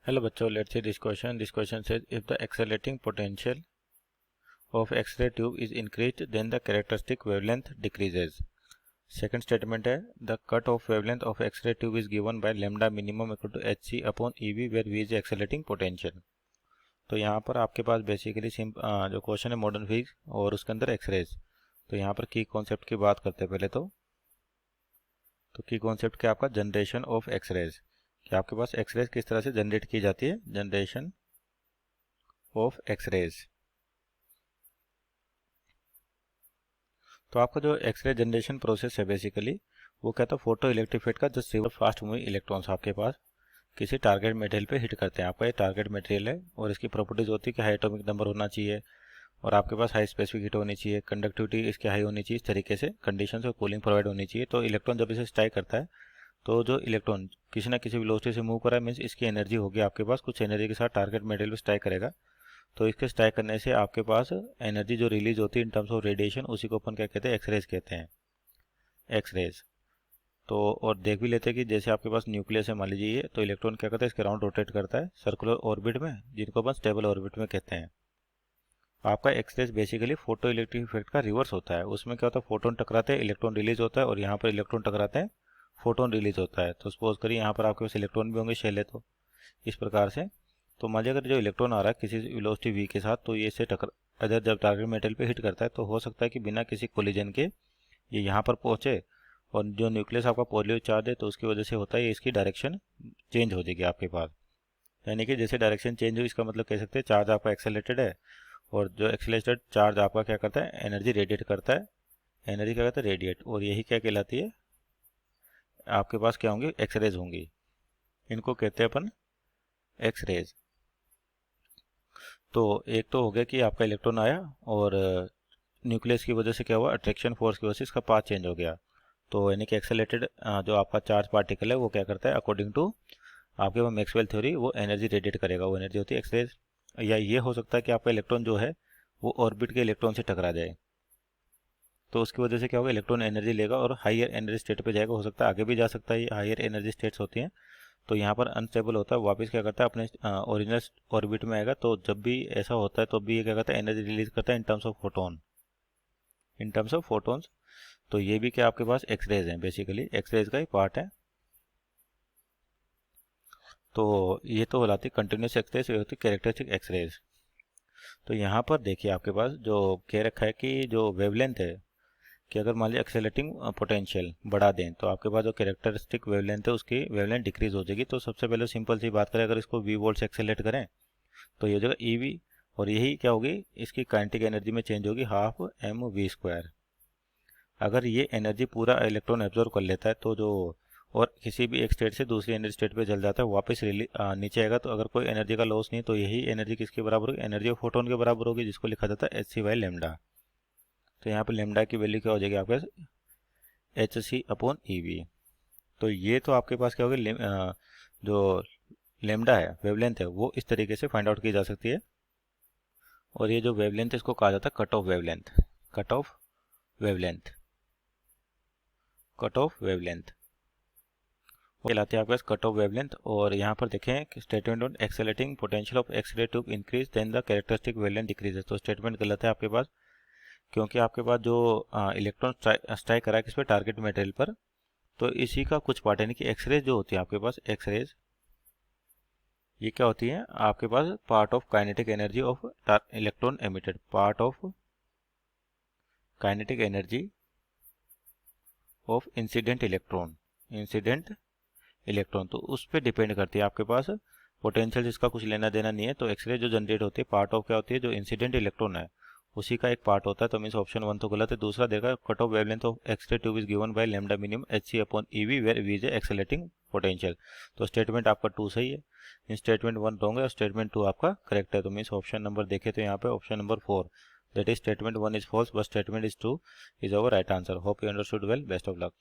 Hello बच्चों, let's see this question. This question says if the accelerating potential of X-ray tube is increased, then the characteristic wavelength decreases. Second statement है the cut off wavelength of X-ray tube is given by lambda minimum equal to hc upon ev where v is accelerating potential. तो यहाँ पर आपके पास basically जो question है modern physics और उसके अंदर एक्सरेज. तो यहाँ पर की कॉन्सेप्ट की बात करते हैं पहले तो की कॉन्सेप्ट क्या आपका जनरेशन ऑफ एक्सरेज कि आपके पास एक्सरेज किस तरह से जनरेट की जाती है. Generation of X rays. तो आपका जो एक्सरे जनरेशन प्रोसेस है बेसिकली वो क्या था, फोटो इलेक्ट्रिक फील्ड का जो सिवर फास्ट मूविंग इलेक्ट्रॉन्स आपके पास किसी टारगेट मटेरियल पे हिट करते हैं. आपका ये टारगेट मटेरियल है और इसकी प्रॉपर्टीज होती है कि हाई एटॉमिक नंबर होना चाहिए और आपके पास हाई स्पेसिफिक हीट होनी चाहिए, कंडक्टिविटी इसकी हाई होनी चाहिए, इस तरीके से कंडीशन और कूलिंग प्रोवाइड होनी चाहिए. तो इलेक्ट्रॉन जब इसे स्ट्राइक करता है तो जो इलेक्ट्रॉन किसी ना किसी वेलोसिटी से मूव कर रहा है मीन्स इसकी एनर्जी होगी आपके पास, कुछ एनर्जी के साथ टारगेट मटेरियल पे स्ट्राइक करेगा. तो इसके स्ट्राइक करने से आपके पास एनर्जी जो रिलीज होती है इन टर्म्स ऑफ रेडिएशन उसी को अपन क्या कहते हैं, एक्सरेज कहते हैं. एक्सरेज. तो और देख भी लेते हैं कि जैसे आपके पास न्यूक्लियस है मान लीजिए, तो इलेक्ट्रॉन क्या करता है, इसके अराउंड रोटेट करता है सर्कुलर ऑर्बिट में, जिनको अपन स्टेबल ऑर्बिट में कहते हैं. आपका X rays basically photo electric effect का रिवर्स होता है. उसमें क्या होता है, फोटोन टकराते हैं, इलेक्ट्रॉन रिलीज होता है और यहाँ पर इलेक्ट्रॉन टकराते हैं, फोटोन रिलीज होता है. तो सपोज करिए यहाँ पर आपके पास इलेक्ट्रॉन भी होंगे शेल है तो इस प्रकार से. तो मान लीजिए अगर जो इलेक्ट्रॉन आ रहा है किसी वेलोसिटी v के साथ तो ये इसे अगर जब टारगेट मेटल पे हिट करता है तो हो सकता है कि बिना किसी कोलिजन के ये यहाँ पर पहुँचे और जो न्यूक्लियस आपका पॉजिटिव चार्ज है तो उसकी वजह से होता है ये इसकी डायरेक्शन चेंज हो जाएगी आपके पास. यानी कि जैसे डायरेक्शन चेंज हो इसका मतलब कह सकते हैं चार्ज आपका एक्सेलरेटेड है और जो एक्सेलरेटेड चार्ज आपका क्या करता है, एनर्जी रेडिएट करता है. एनर्जी क्या करता है, रेडिएट. और यही क्या कहलाती है, आपके पास क्या होंगी, एक्सरेज होंगी. इनको कहते हैं अपन एक्सरेज. तो एक तो हो गया कि आपका इलेक्ट्रॉन आया और न्यूक्लियस की वजह से क्या हुआ, अट्रैक्शन फोर्स की वजह से इसका पाथ चेंज हो गया. तो यानी कि एक्सेलरेटेड जो आपका चार्ज पार्टिकल है वो क्या करता है, अकॉर्डिंग टू आपके पास मैक्सवेल थ्योरी वो एनर्जी रेडिएट करेगा, वो एनर्जी होती है एक्सरेज. या ये हो सकता है कि आपका इलेक्ट्रॉन जो है वो ऑर्बिट के इलेक्ट्रॉन से टकरा जाए तो उसकी वजह से क्या होगा, इलेक्ट्रॉन एनर्जी लेगा और हायर एनर्जी स्टेट पे जाएगा. हो सकता है आगे भी जा सकता है, हायर एनर्जी स्टेट्स होती हैं. तो यहाँ पर अनस्टेबल होता है, वापस क्या करता है अपने ओरिजिनल ऑर्बिट में आएगा. तो जब भी ऐसा होता है तो भी ये क्या करता है, एनर्जी रिलीज करता है in terms of photon, in terms of photons. तो ये भी क्या आपके पास एक्सरेज है, बेसिकली एक्सरेज का ही पार्ट है. तो ये तो होती कंटिन्यूस एक्सरेज, ये होती कैरेक्टरिस्टिक एक्सरेज. तो यहाँ पर देखिए आपके पास जो कह रखा है कि जो वेवलेंथ है कि अगर मान लीजिए एक्सेलरेटिंग पोटेंशियल बढ़ा दें तो आपके पास जो कैरेक्टरिस्टिक वेवलेंथ है उसकी वेवलेंथ डिक्रीज हो जाएगी. तो सबसे पहले सिंपल सी बात करें, अगर इसको v वोल्ट से एक्सेलरेट करें तो ये हो जाएगा ev और यही क्या होगी, इसकी काइनेटिक एनर्जी में चेंज होगी हाफ mv². अगर ये एनर्जी पूरा इलेक्ट्रॉन एब्जॉर्व कर लेता है तो जो और किसी भी एक स्टेट से दूसरी एनर्जी स्टेट पे चल जाता है वापस नीचे आएगा. तो अगर कोई एनर्जी का लॉस नहीं तो यही एनर्जी किसके बराबर होगी, एनर्जी ऑफ फोटोन के बराबर होगी, जिसको लिखा जाता है hc/λ. तो यहाँ पे लेमडा की वैल्यू क्या हो जाएगी आपके पास, hc/ev. तो ये तो आपके पास क्या होगी, जो लेमडा है वेवलेंथ है वो इस तरीके से फाइंड आउट की जा सकती है. और ये जो वेवलेंथ है इसको कहा जाता है cut off wavelength. Cut off wavelength, cut off wavelength कहलाते हैं आपके पास कट ऑफ वेवलेंथ. और यहाँ पर देखें statement on accelerating potential of x ray tube increase then the characteristic wavelength decreases. तो स्टेटमेंट गलत है आपके पास, क्योंकि आपके पास जो इलेक्ट्रॉन स्ट्राइक करा है किस पे, टारगेट मटेरियल पर. तो इसी का कुछ पार्ट यानी कि एक्सरेज जो होती है आपके पास, एक्सरेज ये क्या होती है आपके पास, part of kinetic energy of electron emitted, part of kinetic energy of incident electron, incident electron. तो उस पर डिपेंड करती है आपके पास पोटेंशियल, जिसका कुछ लेना देना नहीं है. तो एक्सरे जो जनरेट होती है पार्ट ऑफ क्या होती है, जो इंसिडेंट इलेक्ट्रॉन है उसी का एक पार्ट होता है. तो मीन्स ऑप्शन 1 तो गलत है. दूसरा देखा, cut off wavelength of x ray tube is given by lambda minimum hc/ev where v is accelerating potential. तो स्टेटमेंट आपका 2 सही है, इन स्टेटमेंट 1 रॉन्ग है और स्टेटमेंट 2 आपका करेक्ट है. तो मीन्स ऑप्शन नंबर देखे तो यहाँ पे option number 4 that is statement 1 is false but statement is 2 is our right answer. Hope you understood well. Best of luck.